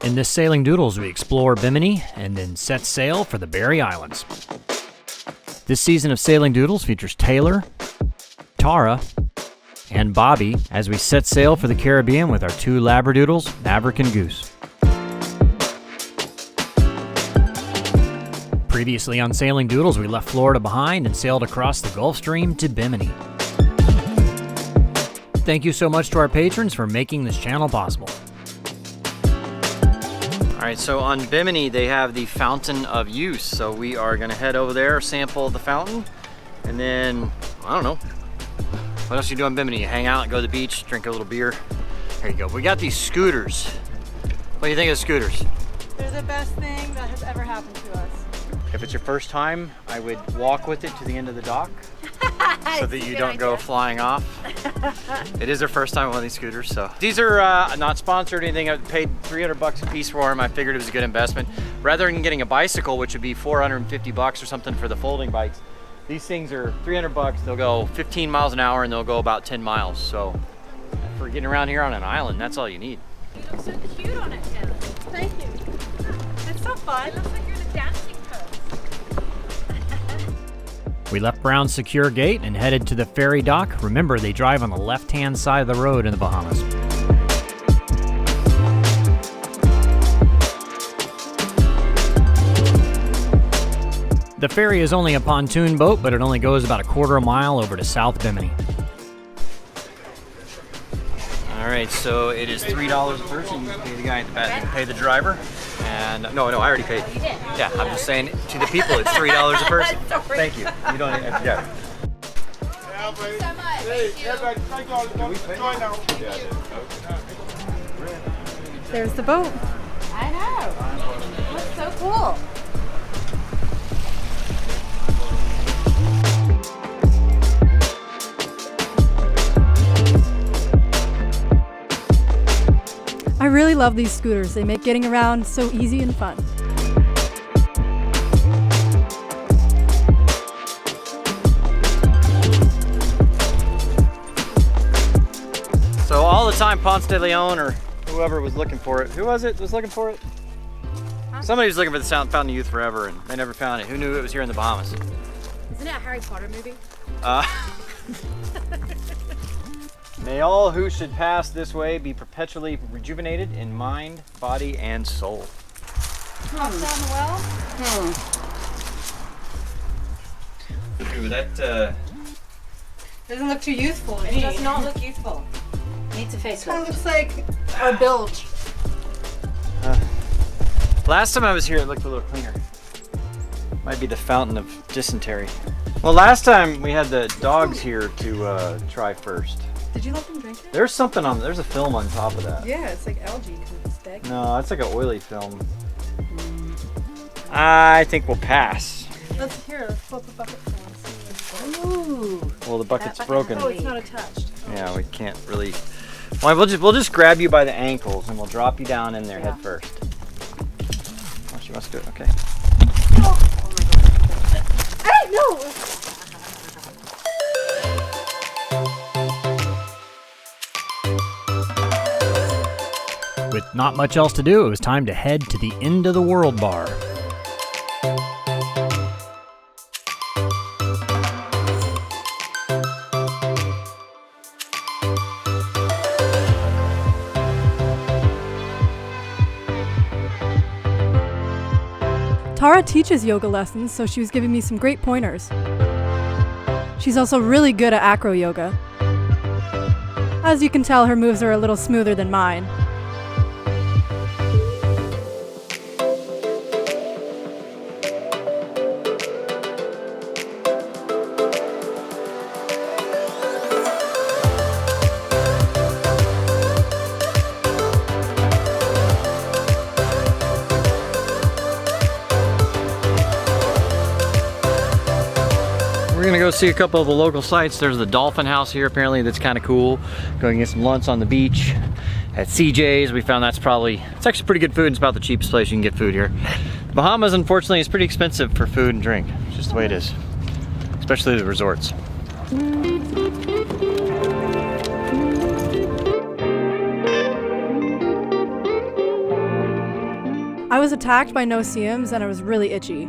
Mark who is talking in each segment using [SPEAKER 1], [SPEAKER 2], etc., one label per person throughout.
[SPEAKER 1] In this Sailing Doodles, we explore Bimini and then set sail for the Berry Islands. This season of Sailing Doodles features Taylor, Tara, and Bobby as we set sail for the Caribbean with our two Labradoodles, Maverick and Goose. Previously on Sailing Doodles, we left Florida behind and sailed across the Gulf Stream to Bimini. Thank you so much to our patrons for making this channel possible. Alright, so on Bimini they have the Fountain of Youth, so we are going to head over there, sample the fountain, and then, I don't know, what else you do on Bimini? You hang out, go to the beach, drink a little beer. There you go. We got these scooters. What do you think of the scooters?
[SPEAKER 2] They're the best thing that has ever happened to us.
[SPEAKER 1] If it's your first time, I would walk with it to the end of the dock so that you don't go flying off. It is their first time on one of these scooters, so. These are not sponsored or anything. I paid $300 a piece for them. I figured it was a good investment. Rather than getting a bicycle, which would be $450 or something for the folding bikes, these things are $300. They'll go 15 miles an hour and they'll go about 10 miles. So for getting around here on an island, that's all you need.
[SPEAKER 3] You look so cute on it, Taylor.
[SPEAKER 2] Thank you. It's so fun.
[SPEAKER 3] It looks like you're in a dancing pose.
[SPEAKER 1] We left Brown's Secure Gate and headed to the ferry dock. Remember, they drive on the left-hand side of the road in the Bahamas. The ferry is only a pontoon boat, but it only goes about a quarter mile over to South Bimini. All right, so it is $3 a person. You can pay the guy at the back. You can pay the driver. And no, I already paid.
[SPEAKER 3] You did?
[SPEAKER 1] Yeah, I'm just saying to the people, it's $3 a person. Thank you. You don't have to get it.
[SPEAKER 3] Thank you so much.
[SPEAKER 2] There's the boat.
[SPEAKER 3] I know. It looks so cool.
[SPEAKER 2] I really love these scooters. They make getting around so easy and fun.
[SPEAKER 1] So all the time Ponce de Leon or whoever was looking for it, who was it was looking for it?
[SPEAKER 3] Huh?
[SPEAKER 1] Somebody was looking for the Fountain of Youth forever and they never found it. Who knew it was here in the Bahamas?
[SPEAKER 3] Isn't it a Harry Potter movie?
[SPEAKER 1] May all who should pass this way be perpetually rejuvenated in mind, body, and soul.
[SPEAKER 2] Drop down the well.
[SPEAKER 1] Ooh, that,
[SPEAKER 2] Doesn't look too youthful.
[SPEAKER 3] It does not look youthful. Needs a
[SPEAKER 2] Kind of
[SPEAKER 3] facelift.
[SPEAKER 2] looks like our bilge.
[SPEAKER 1] last time I was here, it looked a little cleaner. Might be the fountain of dysentery. Well, last time we had the dogs here to try first.
[SPEAKER 2] Did you let them drink it?
[SPEAKER 1] There's something on, there's a film on top of that.
[SPEAKER 2] Yeah, it's like algae because it's stagnant.
[SPEAKER 1] No, it's like an oily film. I think we'll pass.
[SPEAKER 2] Let's flip the bucket for us. Ooh.
[SPEAKER 1] Well, the bucket's broken.
[SPEAKER 2] Oh, it's not attached.
[SPEAKER 1] Yeah, we can't really. Well, we'll just grab you by the ankles and we'll drop you down in there head first. Oh, she wants to do it. Okay.
[SPEAKER 2] Hey, no!
[SPEAKER 1] With not much else to do, it was time to head to the End of the World bar.
[SPEAKER 2] Tara teaches yoga lessons, so she was giving me some great pointers. She's also really good at acro yoga. As you can tell, her moves are a little smoother than mine.
[SPEAKER 1] We're gonna go see a couple of the local sites. There's the Dolphin house here, apparently, that's kind of cool. Go and get some lunch on the beach. At CJ's, we found it's actually pretty good food. It's about the cheapest place you can get food here. Bahamas, unfortunately, is pretty expensive for food and drink. It's just the way it is, especially the resorts.
[SPEAKER 2] I was attacked by no-see-ums and I was really itchy.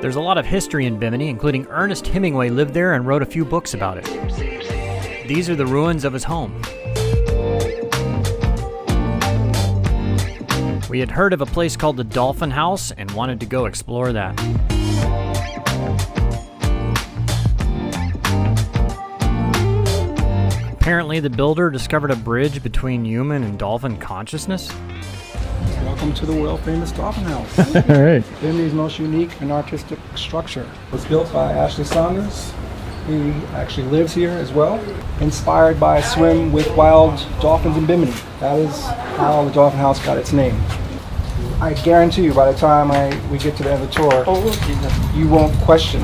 [SPEAKER 4] There's a lot of history in Bimini, including Ernest Hemingway lived there and wrote a few books about it. These are the ruins of his home. We had heard of a place called the Dolphin House and wanted to go explore that. Apparently, the builder discovered a bridge between human and dolphin consciousness.
[SPEAKER 5] Welcome to the world-famous Dolphin House.
[SPEAKER 4] All right.
[SPEAKER 5] Bimini's most unique and artistic structure. It was built by Ashley Saunders. He actually lives here as well. Inspired by a swim with wild dolphins in Bimini. That is how the Dolphin House got its name. I guarantee you, by the time we get to the end of the tour, you won't question.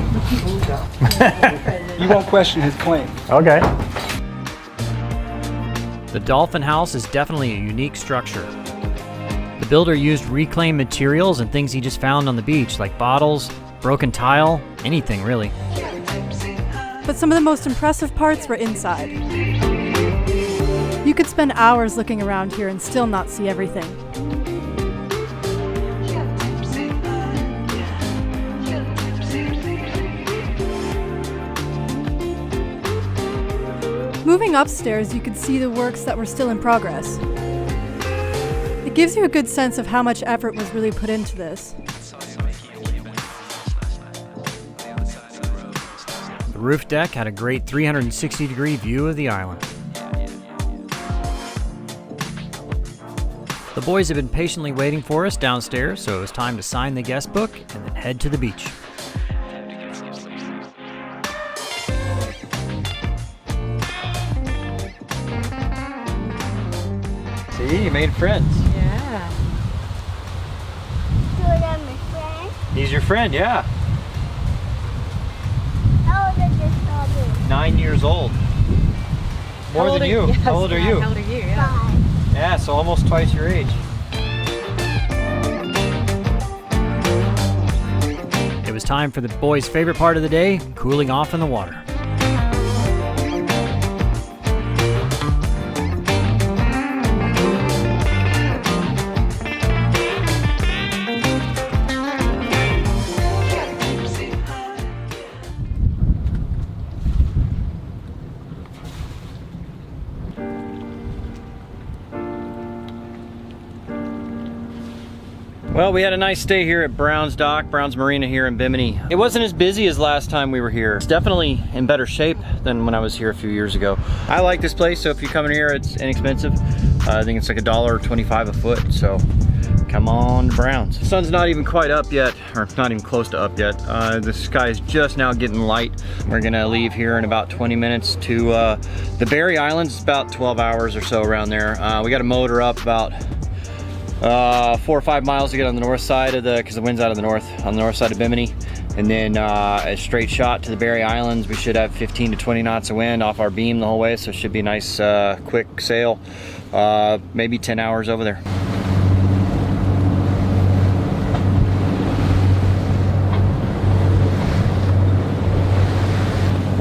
[SPEAKER 5] You won't question his claim.
[SPEAKER 4] Okay. The Dolphin House is definitely a unique structure. The builder used reclaimed materials and things he just found on the beach, like bottles, broken tile, anything really.
[SPEAKER 2] But some of the most impressive parts were inside. You could spend hours looking around here and still not see everything. Moving upstairs, you could see the works that were still in progress. It gives you a good sense of how much effort was really put into this.
[SPEAKER 4] The roof deck had a great 360-degree view of the island. The boys have been patiently waiting for us downstairs, so it was time to sign the guest book and then head to the beach.
[SPEAKER 1] See, you made friends.
[SPEAKER 3] Yeah.
[SPEAKER 6] So I'm my friend.
[SPEAKER 1] He's your friend, yeah.
[SPEAKER 6] How old is this doggy?
[SPEAKER 1] 9 years old. More than you. How old are you?
[SPEAKER 3] How old are you? Yeah.
[SPEAKER 6] 5.
[SPEAKER 1] Yeah, so almost twice your age.
[SPEAKER 4] It was time for the boys' favorite part of the day, cooling off in the water.
[SPEAKER 1] Well, we had a nice stay here at Brown's Dock, Brown's Marina here in Bimini. It wasn't as busy as last time we were here. It's definitely in better shape than when I was here a few years ago. I like this place, so if you come in here, it's inexpensive. I think it's like $1.25 a foot, so come on to Brown's. The sun's not even quite up yet, or not even close to up yet. The sky is just now getting light. We're gonna leave here in about 20 minutes to the Berry Islands. It's about 12 hours or so around there. We got a motor up about 4 or 5 miles to get on the north side of because the wind's out of the north, on the north side of Bimini. And then a straight shot to the Berry Islands. We should have 15 to 20 knots of wind off our beam the whole way, so it should be a nice quick sail. Maybe 10 hours over there.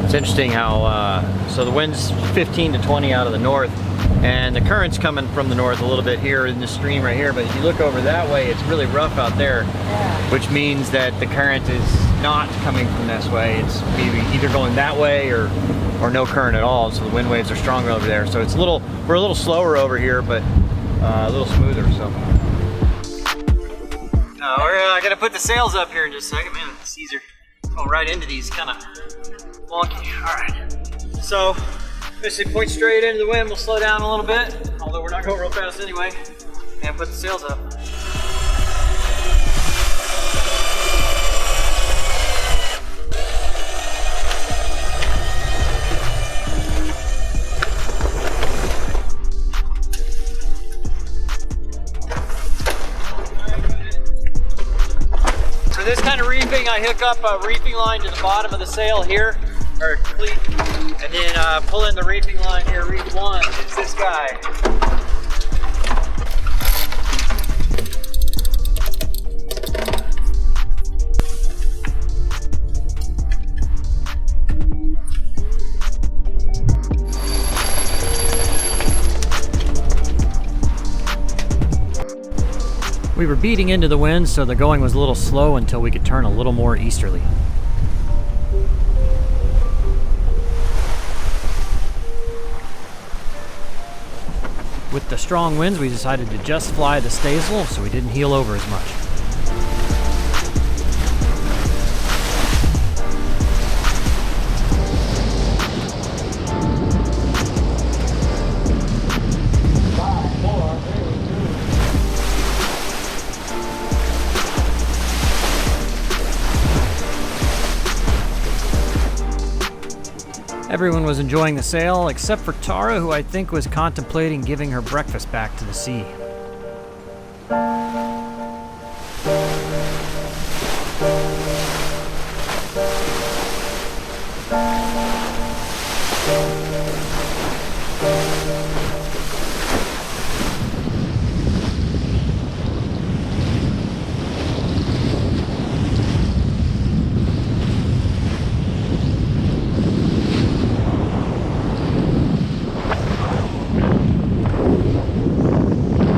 [SPEAKER 1] It's interesting how, so the wind's 15 to 20 out of the north, and the current's coming from the north a little bit here in the stream right here, but if you look over that way, it's really rough out there, which means that the current is not coming from this way. It's either going that way or no current at all, so the wind waves are stronger over there. So it's we're a little slower over here, but a little smoother, so. We're gonna put the sails up here in just a second. Man, the seas are going right into these, kind of wonky. All right, so basically point straight into the wind. We'll slow down a little bit, although we're not going real fast anyway, and put the sails up. For this kind of reefing, I hook up a reefing line to the bottom of the sail here, or cleat, and then pull in the reefing line here. Reef 1 is this guy.
[SPEAKER 4] We were beating into the wind, so the going was a little slow until we could turn a little more easterly. With the strong winds, we decided to just fly the staysail so we didn't heel over as much. Everyone was enjoying the sail, except for Tara, who I think was contemplating giving her breakfast back to the sea.